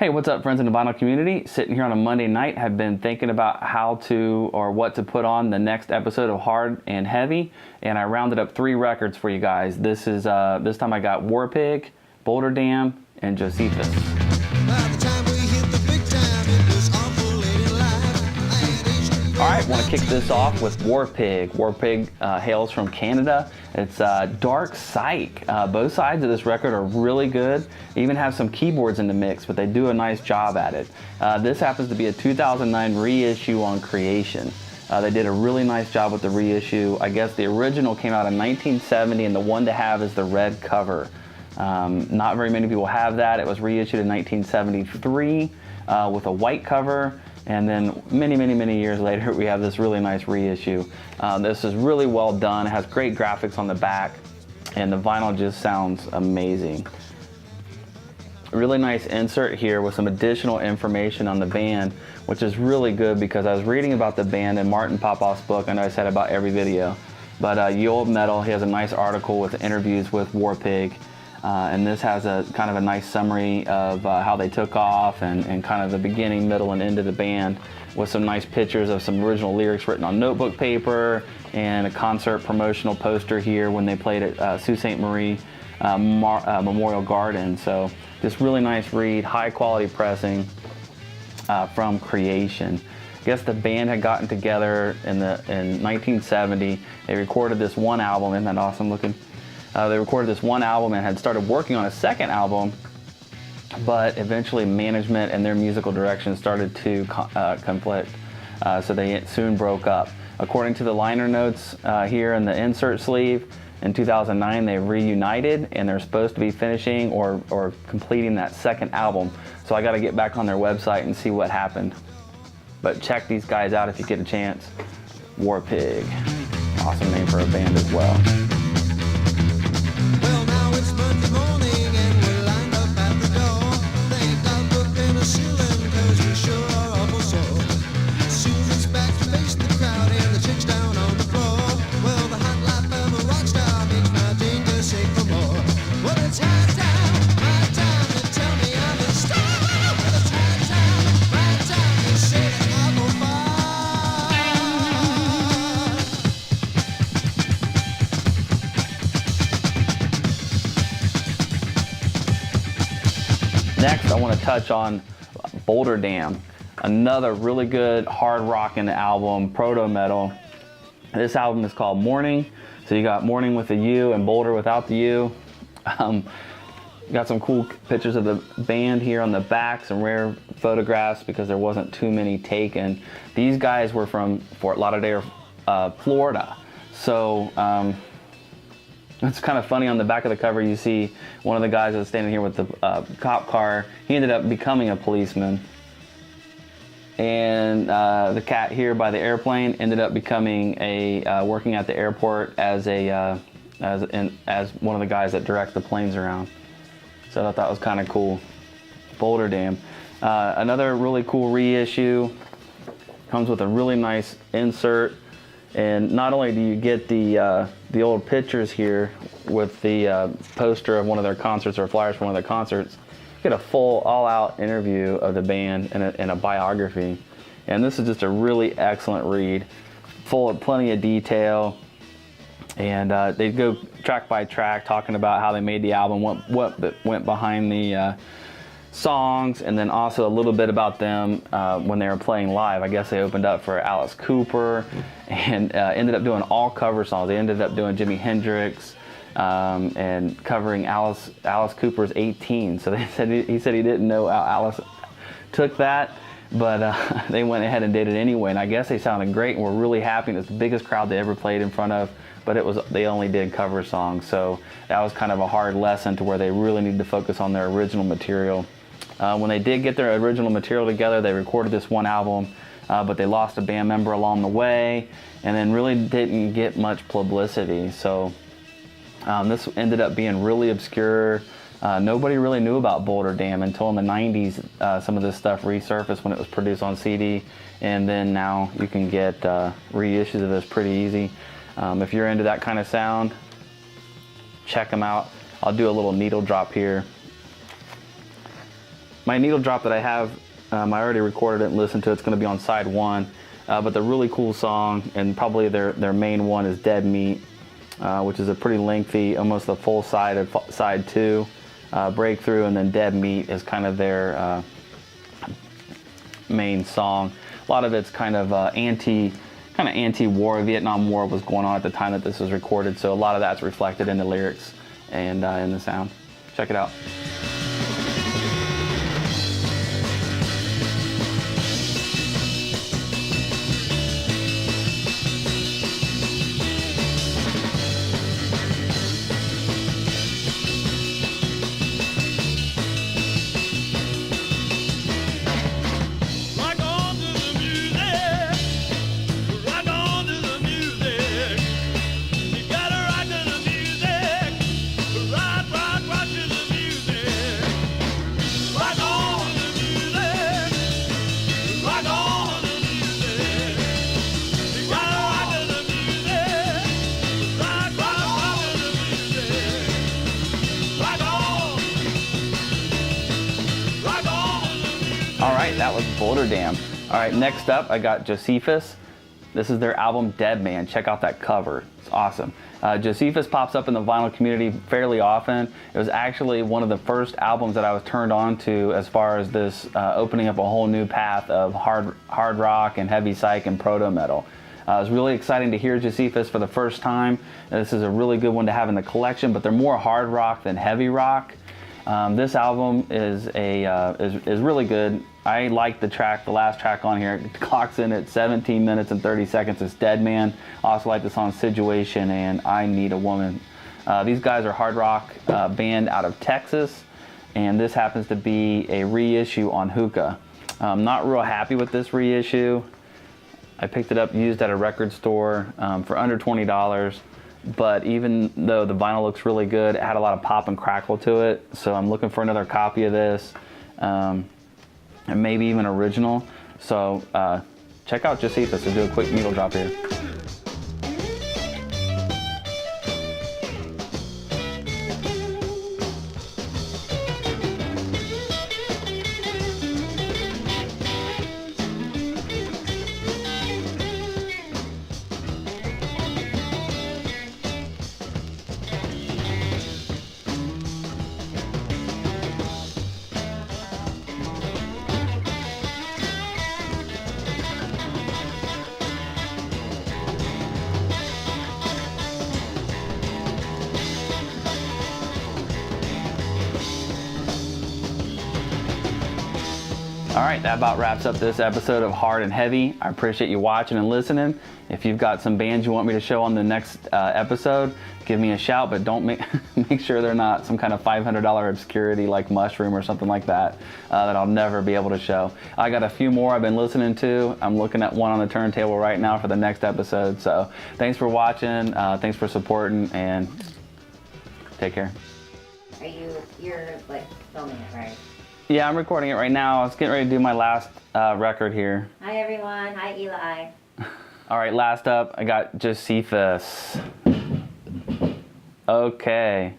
Hey, what's up, friends in the vinyl community? Sitting here on a Monday night, have been thinking about how to or what to put on the next episode of Hard and Heavy, and I rounded up 3 records for you guys. This time I got Warpig, Boulder Dam, and Josephus. Alright, want to kick this off with Warpig. Warpig hails from Canada. It's dark psych. Both sides of this record are really good. They even have some keyboards in the mix, but they do a nice job at it. This happens to be a 2009 reissue on Creation. They did a really nice job with the reissue. I guess the original came out in 1970, and the one to have is the red cover. Not very many people have that. It was reissued in 1973 with a white cover. And then many years later, we have this really nice reissue. This is really well done. It has great graphics on the back, and the vinyl just sounds amazing. A really nice insert here with some additional information on the band, which is really good because I was reading about the band in Martin Popoff's book. I know I said about every video, but Ye Olde Metal, he has a nice article with interviews with Warpig. And this has a kind of a nice summary of how they took off and kind of the beginning, middle, and end of the band, with some nice pictures of some original lyrics written on notebook paper and a concert promotional poster here when they played at Sault Ste. Marie Memorial Garden. So just really nice read, high quality pressing from Creation. I guess the band had gotten together in 1970. They recorded this one album. Isn't that awesome looking? They recorded this one album and had started working on a second album, but eventually management and their musical direction started to conflict, so they soon broke up. According to the liner notes here in the insert sleeve, in 2009 they reunited, and they're supposed to be finishing or completing that second album. So I got to get back on their website and see what happened. But check these guys out if you get a chance. Warpig. Awesome name for a band as well. Next, I want to touch on Boulder Dam, another really good hard rocking album, proto metal. This album is called Morning. So you got Morning with the U and Boulder without the U. Got some cool pictures of the band here on the back, some rare photographs because there wasn't too many taken. These guys were from Fort Lauderdale, Florida. So it's kind of funny, on the back of the cover you see one of the guys that's standing here with the cop car. He ended up becoming a policeman. And the cat here by the airplane ended up becoming working at the airport as one of the guys that direct the planes around. So I thought that was kind of cool. Boulder Dam. Another really cool reissue. Comes with a really nice insert. And not only do you get the old pictures here with the poster of one of their concerts or flyers from one of their concerts, you get a full all-out interview of the band and a biography. And this is just a really excellent read, full of plenty of detail. And they go track by track talking about how they made the album, what went behind the songs, and then also a little bit about them when they were playing live. I guess they opened up for Alice Cooper and ended up doing all cover songs. They ended up doing Jimi Hendrix and covering Alice Cooper's 18. So he said he didn't know how Alice took that, but they went ahead and did it anyway. And I guess they sounded great and were really happy. It's the biggest crowd they ever played in front of, but they only did cover songs. So that was kind of a hard lesson to where they really need to focus on their original material. When they did get their original material together, they recorded this one album, but they lost a band member along the way and then really didn't get much publicity. So this ended up being really obscure. Nobody really knew about Boulder Dam until in the 90s. Some of this stuff resurfaced when it was produced on CD, and then now you can get reissues of this pretty easy. If you're into that kind of sound, check them out. I'll do a little needle drop here. my needle drop that I have, I already recorded it and listened to it. It's going to be on side 1. But the really cool song, and probably their main one, is Dead Meat, which is a pretty lengthy, almost the full side of side 2 breakthrough, and then Dead Meat is kind of their main song. A lot of it's kind of anti-war. Vietnam War was going on at the time that this was recorded, so a lot of that's reflected in the lyrics and in the sound. Check it out. All right, that was Boulder Dam. All right, next up, I got Josephus. This is their album Dead Man. Check out that cover. It's awesome. Josephus pops up in the vinyl community fairly often. It was actually one of the first albums that I was turned on to as far as this opening up a whole new path of hard rock and heavy psych and proto metal. It was really exciting to hear Josephus for the first time. This is a really good one to have in the collection, but they're more hard rock than heavy rock. This album is really good. I like the last track on here. It clocks in at 17 minutes and 30 seconds. It's Dead Man. I also like the song Situation and I Need a Woman. These guys are a hard rock band out of Texas, and this happens to be a reissue on Hookah. I'm not real happy with this reissue. I picked it up used at a record store for under $20. But even though the vinyl looks really good, it had a lot of pop and crackle to it. So I'm looking for another copy of this, and maybe even original. So check out Josephus. We'll do a quick needle drop here. All right, that about wraps up this episode of Hard and Heavy. I appreciate you watching and listening. If you've got some bands you want me to show on the next episode, give me a shout, but don't make sure they're not some kind of $500 obscurity like Mushroom or something like that that I'll never be able to show. I got a few more I've been listening to. I'm looking at one on the turntable right now for the next episode. So thanks for watching, thanks for supporting, and take care. You're like filming it, right? Yeah, I'm recording it right now. I was getting ready to do my last record here. Hi everyone. Hi Eli. All right, last up, I got Josephus. Okay.